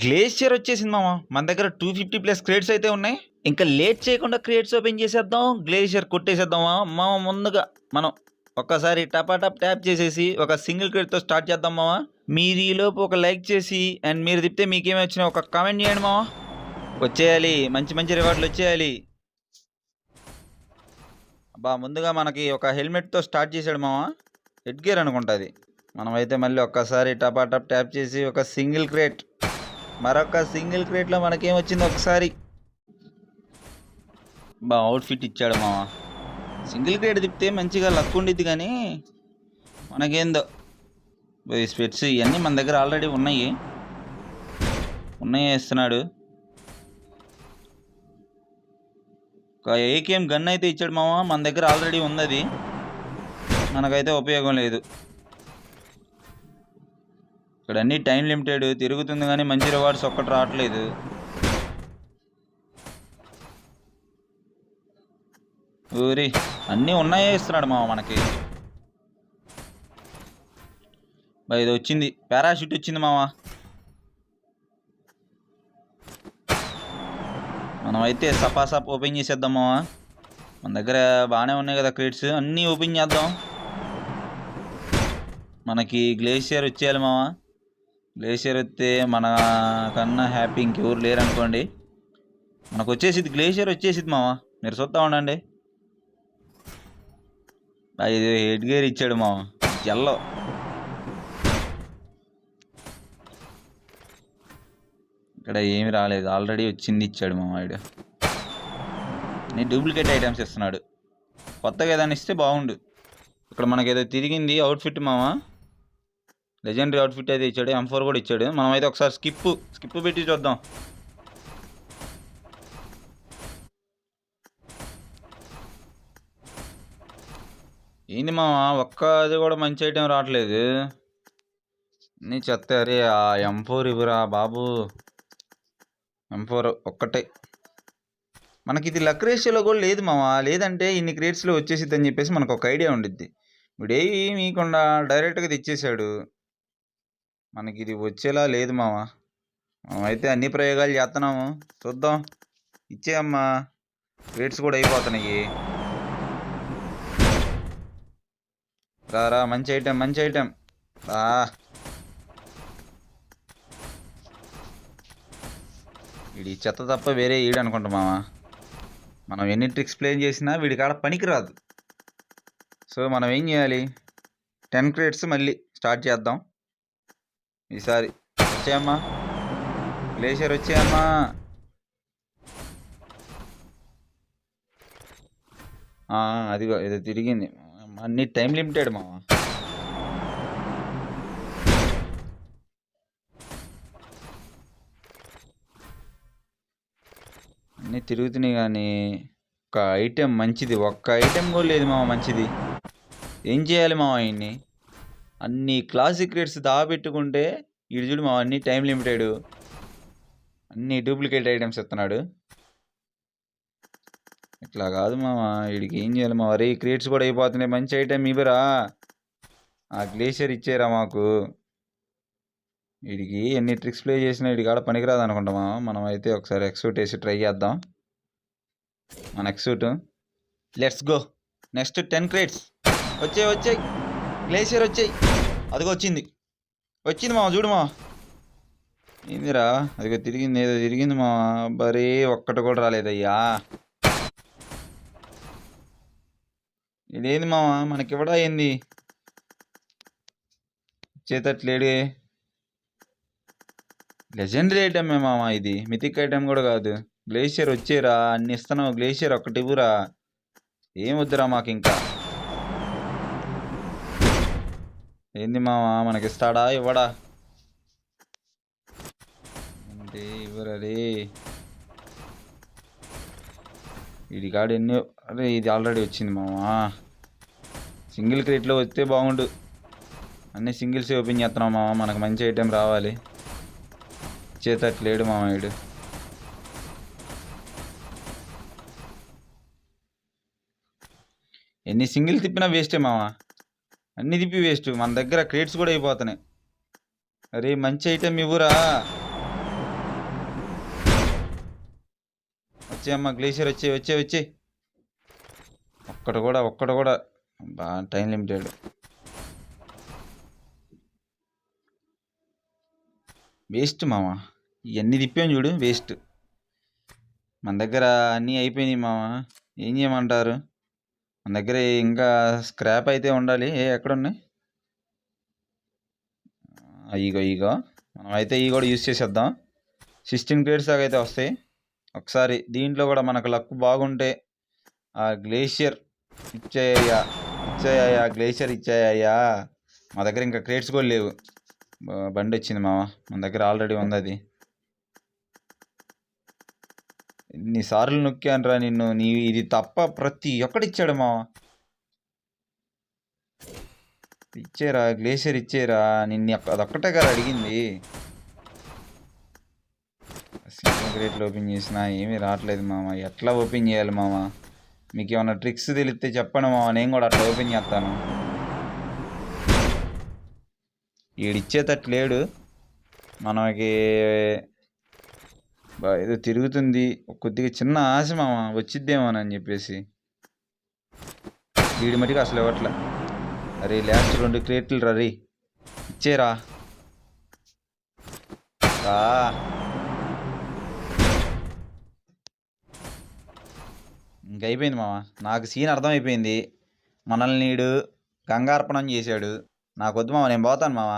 Glacier వచ్చేసింది మామ. మన దగ్గర 250+ క్రేట్స్ అయితే ఉన్నాయి. ఇంకా లేట్ చేయకుండా క్రేట్స్ ఓపెన్ చేసేద్దాం. గ్లేషియర్ కొట్టేసేద్దామా మామ. ముందుగా మనం ఒక్కసారి టపాటప్ ట్యాప్ చేసేసి ఒక సింగిల్ క్రేట్తో స్టార్ట్ చేద్దాం మామ. మీరు ఈలోపు ఒక లైక్ చేసి అండ్ మీరు తిప్పితే మీకేమి వచ్చినా ఒక కామెంట్ చేయండి మామ. వచ్చేయాలి, మంచి మంచి రివార్డులు వచ్చేయాలి. అబ్బా, ముందుగా మనకి ఒక హెల్మెట్తో స్టార్ట్ చేశాడు మామ. హెడ్ గేర్ అనుకుంటుంది. మనమైతే మళ్ళీ ఒక్కసారి టపాటప్ ట్యాప్ చేసి ఒక సింగిల్ క్రేట్, మరొక సింగిల్ క్రేట్లో మనకేమొచ్చింది ఒకసారి. బా అవుట్ఫిట్ ఇచ్చాడు మామ. సింగిల్ క్రేట్ తిప్పితే మంచిగా లక్ ఉండిద్ది, కానీ మనకేందో ఈ స్పెట్స్ ఇవన్నీ మన దగ్గర ఆల్రెడీ ఉన్నాయి ఇస్తున్నాడు. ఒక ఏకేఎం గన్ అయితే ఇచ్చాడు మామ. మన దగ్గర ఆల్రెడీ ఉంది, అది మనకైతే ఉపయోగం లేదు. ఇక్కడ అన్నీ టైం లిమిటెడ్ తిరుగుతుంది, కానీ మంచి రివార్డ్స్ ఒక్కటి రావట్లేదు. ఊరి అన్నీ ఉన్నాయే ఇస్తున్నాడు మామ మనకి. ఇది వచ్చింది, పారాషూట్ వచ్చింది మామ. మనమైతే సపాసప్ ఓపెన్ చేసేద్దాం మామ. మన దగ్గర బాగానే ఉన్నాయి కదా క్రేట్స్, అన్నీ ఓపెన్ చేద్దాం. మనకి గ్లేషియర్ వచ్చేయాలి మామ. గ్లేషియర్ వస్తే మన కన్నా హ్యాపీ ఇంకెవరు లేరు అనుకోండి. మనకు వచ్చేసిద్ది, గ్లేషియర్ వచ్చేసిద్ది మామ. మీరు చూద్దాం ఉండండి. ఇది హెడ్ గేర్ ఇచ్చాడు మామ. జల్లో ఇక్కడ ఏమి రాలేదు, ఆల్రెడీ వచ్చింది ఇచ్చాడు మామ. వాడు నీ డూప్లికేట్ ఐటమ్స్ ఇస్తున్నాడు. కొత్తగా ఏదైనా ఇస్తే బాగుండు. ఇక్కడ మనకి ఏదో తిరిగింది అవుట్ఫిట్ మామ. లెజెండరీ అవుట్ఫిట్ అయితే ఇచ్చాడు, M4 కూడా ఇచ్చాడు. మనమైతే ఒకసారి స్కిప్ పెట్టి చూద్దాం. ఏంది మామ, ఒక్కది కూడా మంచి ఐటెం రావట్లేదు. నీ చెత్త. అరే ఆ M4 ఇవ్వరా బాబు. M4 ఒక్కటే. మనకి ఇది లక్ రేషియోలో కూడా లేదు మామ. లేదంటే ఇన్ని క్రేట్స్లో వచ్చేసిద్ది అని చెప్పేసి మనకు ఒక ఐడియా ఉండిద్ది. ఇప్పుడు ఏవి మీకుండా డైరెక్ట్గా తెచ్చేసాడు. మనకి ఇది వచ్చేలా లేదు మామ. మనమైతే అన్ని ప్రయోగాలు చేస్తున్నాము, చూద్దాం. ఇచ్చేయమ్మా, క్రేట్స్ కూడా అయిపోతున్నాయి. రారా, మంచి ఐటెం రా. వీడి చెత్త తప్ప వేరే ఈడు అనుకుంటా మామ. మనం ఎన్ని ట్రిక్స్ ప్లే చేసినా వీడి కాడ పనికి రాదు. సో మనం ఏం చేయాలి, 10 క్రేట్స్ మళ్ళీ స్టార్ట్ చేద్దాం. ఈసారి వచ్చాయమ్మా, గ్లేషియర్ వచ్చాయమ్మా. అదిగో ఏదో తిరిగింది. అన్ని టైం లిమిటెడ్ మామ. అన్నీ తిరుగుతున్నాయి, కానీ ఒక ఐటెం మంచిది, ఒక్క ఐటెం కూడా లేదు మామ మంచిది. ఏం చేయాలి మామ ఇన్ని అన్ని క్లాసిక్ రేట్స్ దాపెట్టుకుంటే? వీడు చూడు మామ, అన్ని టైం లిమిటెడ్, అన్ని డూప్లికేట్ ఐటమ్స్ ఇస్తున్నాడు. ఇట్లా కాదు మామ, వీడికి ఏం చేయాలి మామ? రే క్రేట్స్ కూడా అయిపోతున్నాయి, మంచి ఐటెం ఇవ్వరా. ఆ గ్లేషియర్ ఇచ్చేరా మాకు. వీడికి ఎన్ని ట్రిక్స్ ప్లే చేసినా వీడి కాడ పనికిరాదు అనుకుంటామా. మనం అయితే ఒకసారి ఎక్సూట్ వేసి ట్రై చేద్దాం. మన ఎక్సూట్, లెట్స్ గో. నెక్స్ట్ 10 క్రేట్స్ వచ్చాయి. గ్లేషియర్ వచ్చాయి. అదిగో వచ్చింది మామ. చూడు మామ, ఏందిరా అదిగో తిరిగింది, ఏదో తిరిగింది మామ. బరీ ఒక్కటి కూడా రాలేదయ్యా. ఇదేంది మామ, మనకివ్వడా ఏంది? చేతట్లేడే. లెజెండరీ ఐటమే మామ, ఇది మిథిక్ ఐటమ్ కూడా కాదు. గ్లేషియర్ వచ్చేరా, అన్ని ఇస్తున్నావు. గ్లేషియర్ ఒక్కటి ఇవ్వురా. ఏం వద్దురా మాకు ఇంకా. ఏంది మామ, మనకిస్తాడా ఇవ్వడా? అంటే ఇవ్వరా రే. వీడి కాడు ఎన్నో. అరే ఇది ఆల్రెడీ వచ్చింది మామ. సింగిల్ క్రేట్లో వస్తే బాగుండు. అన్ని సింగిల్స్ ఓపెన్ చేస్తున్నాం మామ, మనకు మంచి ఐటెం రావాలి. చేతట్లేడు మామ వీడు. ఎన్ని సింగిల్ తిప్పినా వేస్టే మామ. అన్ని తిప్పి వేస్ట్. మన దగ్గర క్రేట్స్ కూడా అయిపోతున్నాయి. అరే మంచి ఐటెం ఇవ్వురా. వచ్చేయమ్మా గ్లేషియర్ వచ్చే ఒక్కడు కూడా బాగా టైం లిమిటెడ్. వేస్ట్ మామ, ఇవన్నీ తిప్పాం చూడు వేస్ట్. మన దగ్గర అన్నీ అయిపోయినాయి మామ, ఏం చేయమంటారు? మన దగ్గర ఇంకా స్క్రాప్ అయితే ఉండాలి. ఎక్కడున్నాయి? ఇగో మనం అయితే ఇవి కూడా యూజ్ చేసేద్దాం. 16 క్రేట్స్ దాకా అయితే వస్తాయి. ఒకసారి దీంట్లో కూడా మనకు లక్ బాగుంటే ఆ గ్లేషియర్ ఇచ్చాయ్యా గ్లేషియర్ ఇచ్చాయ్యా. మా దగ్గర ఇంకా క్రేట్స్ కూడా లేవు. బండి వచ్చింది మామ, మన దగ్గర ఆల్రెడీ ఉంది అది. ఎన్నిసార్లు నొక్కానురా నిన్ను, నీ ఇది తప్ప ప్రతి ఒక్కడిచ్చాడు మామ. ఇచ్చేరా గ్లేషియర్ ఇచ్చేరా, నిన్ను అదొక్కటే కదా అడిగింది. సింగిల్ గ్రేట్లు ఓపెన్ చేసినా ఏమీ రావట్లేదు మామ, ఎట్లా ఓపెన్ చేయాలి మామ? మీకు ఏమైనా ట్రిక్స్ తెలిస్తే చెప్పండి మామ, నేను కూడా అట్లా ఓపెన్ చేస్తాను. ఈడిచ్చేటట్లేడు మనకి, ఏదో తిరుగుతుంది. కొద్దిగా చిన్న ఆశ మామ వచ్చిద్దేమోనని చెప్పేసి. వీడి మటుకు అసలు ఇవ్వట్లే. అరే లాస్ట్ 2 క్రేట్లు రరీ, ఇచ్చేరా ఇంకైపోయింది మామ. నాకు సీన్ అర్థమైపోయింది. మనల్ని నీడు గంగార్పణం చేశాడు. నాకొద్దు మామ, నేను పోతాను మామ.